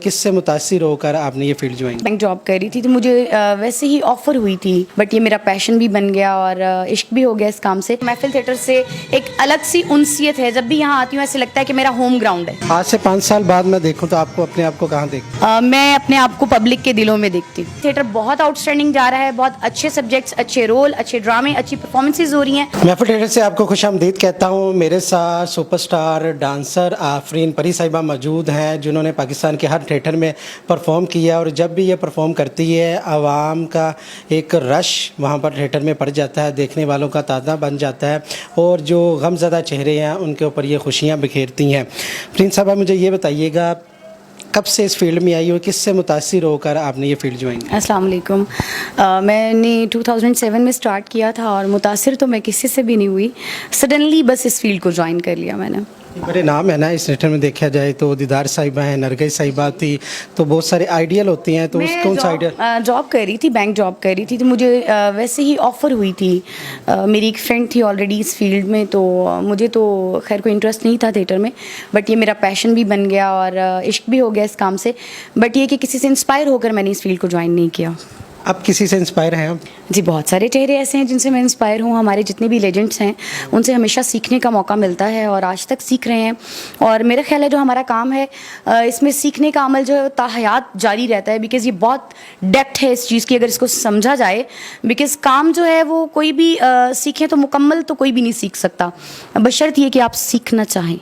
किससे मुतासिर होकर आपने ये फील्ड ज्वाइन? बैंक जॉब कर रही थी तो मुझे वैसे ही ऑफर हुई थी, बट ये मेरा पैशन भी बन गया और इश्क भी हो गया इस काम से। महफिल थिएटर से एक अलग सी उनसियत है, जब भी यहाँ आती हूँ ऐसे लगता है कि मेरा होम ग्राउंड है। आज से 5 साल बाद मैं देखूं तो आपको अपने आप को कहाँ देखते? मैं अपने आप को पब्लिक के दिलों में देखती हूँ। थिएटर बहुत आउटस्टैंडिंग जा रहा है, बहुत अच्छे सब्जेक्ट्स, अच्छे रोल, अच्छे ड्रामे, अच्छी परफॉर्मेंसेज हो रही हैं। महफिल थिएटर से आपको खुशामदीद कहता हूँ। मेरे साथ सुपरस्टार डांसर आफरीन परी साहिबा मौजूद हैं, जिन्होंने पाकिस्तान के हर थिएटर में परफॉर्म किया और जब भी ये परफॉर्म करती है आवाम का एक रश वहाँ पर थिएटर में पड़ जाता है, देखने वालों का तांता बन जाता है और जो गमज़दा चेहरे हैं उनके ऊपर ये खुशियाँ बिखेरती हैं। प्रिंस साहबा, मुझे ये बताइएगा कब से इस फील्ड में आई हो, किससे मुतासिर होकर आपने ये फील्ड ज्वाइन की? अस्सलाम वालेकुम। मैंने 2007 में स्टार्ट किया था और मुतासिर तो मैं किसी से भी नहीं हुई, सडनली बस इस फील्ड को ज्वाइन कर लिया मैंने। बड़े नाम है ना इस थिएटर में, देखा जाए तो दीदार साहिबा हैं, नरगिस साहिबा थी, तो बहुत सारे आइडियल होती हैं, तो उस कौन सा आइडियल? जॉब कर रही थी, बैंक जॉब कर रही थी, तो मुझे वैसे ही ऑफ़र हुई थी। मेरी एक फ्रेंड थी ऑलरेडी इस फील्ड में, तो मुझे तो खैर कोई इंटरेस्ट नहीं था थिएटर में, बट ये मेरा पैशन भी बन गया और इश्क भी हो गया इस काम से। बट ये कि किसी से इंस्पायर होकर मैंने इस फील्ड को ज्वाइन नहीं किया। आप किसी से इंस्पायर हैं आप? जी, बहुत सारे चेहरे ऐसे हैं जिनसे मैं इंस्पायर हूँ। हमारे जितने भी लेजेंड्स हैं उनसे हमेशा सीखने का मौका मिलता है और आज तक सीख रहे हैं। और मेरा ख्याल है जो हमारा काम है इसमें सीखने का अमल जो है ताहयात जारी रहता है, बिकॉज़ ये बहुत डेप्थ है इस चीज़ की अगर इसको समझा जाए। बिकॉज़ काम जो है वो कोई भी सीखें तो मुकम्मल तो कोई भी नहीं सीख सकता, बशर्त ये कि आप सीखना चाहें।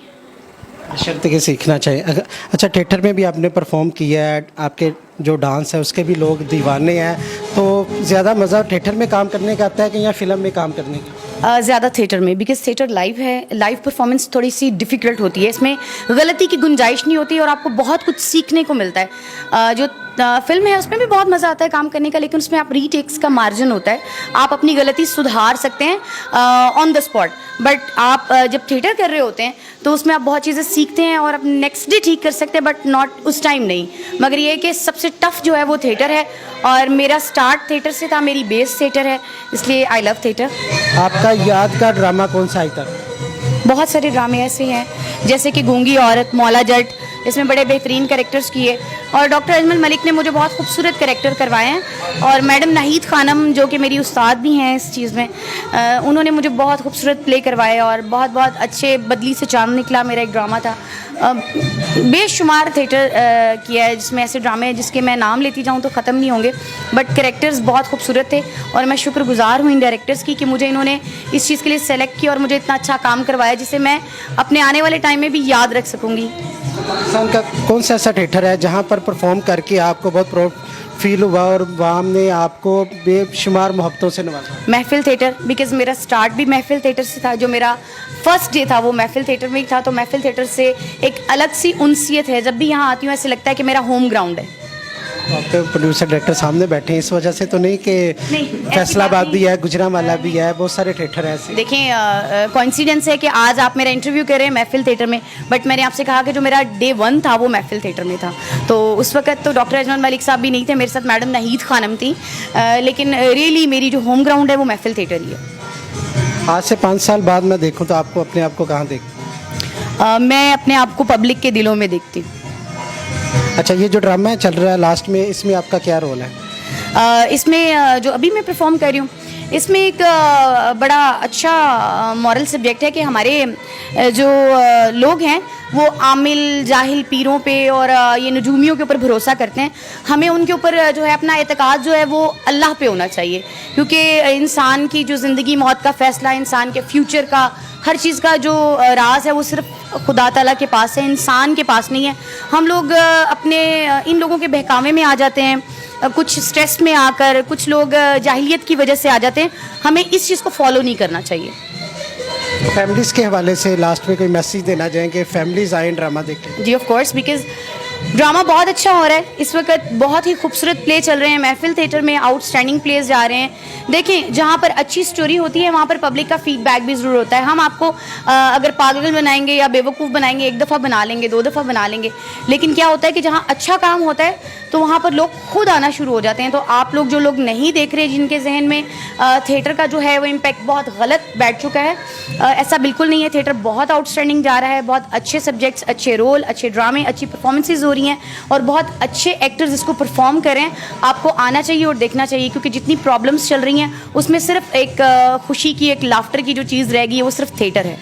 शर्त के सीखना चाहिए। अच्छा, थिएटर में भी आपने परफॉर्म किया है, आपके जो डांस है उसके भी लोग दीवाने हैं, तो ज़्यादा मज़ा थिएटर में काम करने का आता है कि या फिल्म में काम करने का? ज़्यादा थिएटर में, बिकॉज थिएटर लाइव है, लाइव परफॉर्मेंस थोड़ी सी डिफ़िकल्ट होती है, इसमें गलती की गुंजाइश नहीं होती और आपको बहुत कुछ सीखने को मिलता है। जो फिल्म है उसमें भी बहुत मज़ा आता है काम करने का, लेकिन उसमें आप रीटेक्स का मार्जिन होता है, आप अपनी गलती सुधार सकते हैं ऑन द स्पॉट। बट आप जब थिएटर कर रहे होते हैं तो उसमें आप बहुत चीज़ें सीखते हैं और आप नेक्स्ट डे ठीक कर सकते हैं, बट नॉट उस टाइम नहीं। मगर ये है कि सबसे टफ जो है वो थिएटर है और मेरा स्टार्ट थिएटर से था, मेरी बेस थिएटर है, इसलिए आई लव थिएटर। आपका यादगार ड्रामा कौन सा आई था? बहुत सारे ड्रामे ऐसे हैं जैसे कि गूंगी औरत, मौला जट, इसमें बड़े बेहतरीन कैरेक्टर्स किए और डॉक्टर अजमल मलिक ने मुझे बहुत खूबसूरत कैरेक्टर करवाए हैं। और मैडम नाहिद खानम जो कि मेरी उस्ताद भी हैं इस चीज़ में, उन्होंने मुझे बहुत खूबसूरत प्ले करवाए और बहुत बहुत अच्छे बदली से चांद निकला मेरा एक ड्रामा था। बेशुमार थिएटर किया है जिसमें ऐसे ड्रामे हैं जिसके मैं नाम लेती जाऊँ तो ख़त्म नहीं होंगे, बट कैरेक्टर्स बहुत खूबसूरत थे और मैं शुक्रगुजार हूँ इन डायरेक्टर्स की कि मुझे इन्होंने इस चीज़ के लिए सेलेक्ट किया और मुझे इतना अच्छा काम करवाया जिसे मैं अपने आने वाले टाइम में भी याद रख सकूँगी। पाकिस्तान का कौन सा ऐसा थिएटर है जहाँ पर परफॉर्म करके आपको बहुत प्राउड फील हुआ और वहाँ ने आपको बेशुमार मोहब्बतों से नवाजा? महफिल थिएटर, बिकॉज़ मेरा स्टार्ट भी महफिल थिएटर से था, जो मेरा फर्स्ट डे था वो महफिल थिएटर में ही था, तो महफिल थिएटर से एक अलग सी उनसियत है, जब भी यहाँ आती हूँ ऐसे लगता है कि मेरा होम ग्राउंड है। आपके प्रोड्यूसर डायरेक्टर सामने बैठे हैं, इस वजह से तो नहीं कि फैसलाबाद भी है, गुजरांवाला भी है, बहुत सारे थिएटर हैं ऐसे? देखें, कोइंसिडेंस है कि आज आप मेरा इंटरव्यू कर रहे हैं महफिल थिएटर में, बट मैंने आपसे कहा कि जो मेरा डे 1 था वो महफिल थिएटर में था, तो उस वक्त तो डॉक्टर अजमल मलिक साहब भी नहीं थे, मेरे साथ मैडम नाहिद खानम थी, लेकिन रियली मेरी जो होम ग्राउंड है वो महफिल थिएटर ही है। आज से 5 साल बाद मैं देखूँ तो आपको अपने आप को कहाँ देखती? मैं अपने आप को पब्लिक के दिलों में देखती हूँ। अच्छा, ये जो ड्रामा है चल रहा है लास्ट में, इसमें आपका क्या रोल है? इसमें जो अभी मैं परफॉर्म कर रही हूँ इसमें एक बड़ा अच्छा मॉरल सब्जेक्ट है कि हमारे जो लोग हैं वो आमिल जाहिल पीरों पे और ये नजूमियों के ऊपर भरोसा करते हैं। हमें उनके ऊपर जो है अपना एतकाद जो है वो अल्लाह पे होना चाहिए, क्योंकि इंसान की जो ज़िंदगी मौत का फ़ैसला, इंसान के फ्यूचर का, हर चीज़ का जो राज है वो सिर्फ खुदा ताला के पास है, इंसान के पास नहीं है। हम लोग अपने इन लोगों के बहकावे में आ जाते हैं, कुछ स्ट्रेस में आकर, कुछ लोग जाहिलियत की वजह से आ जाते हैं। हमें इस चीज़ को फॉलो नहीं करना चाहिए। फैमिलीज़ के हवाले से लास्ट में कोई मैसेज देना चाहेंगे, फैमिलीज़ आए ड्रामा देखें? जी ऑफ कोर्स, बिकॉज ड्रामा बहुत अच्छा हो रहा है इस वक्त, बहुत ही खूबसूरत प्ले चल रहे हैं महफिल थिएटर में, आउटस्टैंडिंग प्लेस जा रहे हैं। देखें, जहाँ पर अच्छी स्टोरी होती है वहाँ पर पब्लिक का फीडबैक भी ज़रूर होता है। हम आपको अगर पागल बनाएंगे या बेवकूफ़ बनाएंगे, एक दफ़ा बना लेंगे, 2 दफ़ा बना लेंगे, लेकिन क्या होता है कि जहाँ अच्छा काम होता है तो वहाँ पर लोग खुद आना शुरू हो जाते हैं। तो आप लोग जो लोग नहीं देख रहे, जिनके जहन में थिएटर का जो है वो इम्पैक्ट बहुत गलत बैठ चुका है, ऐसा बिल्कुल नहीं है। थिएटर बहुत आउटस्टैंडिंग जा रहा है, बहुत अच्छे सब्जेक्ट्स, अच्छे रोल, अच्छे ड्रामे, अच्छी परफॉर्मेंसेज हो रही हैं और बहुत अच्छे एक्टर्स इसको परफॉर्म कर रहे हैं। आपको आना चाहिए और देखना चाहिए, क्योंकि जितनी प्रॉब्लम्स चल रही हैं उसमें सिर्फ एक खुशी की, एक लाफ्टर की जो चीज़ रह गई है वो सिर्फ थिएटर है।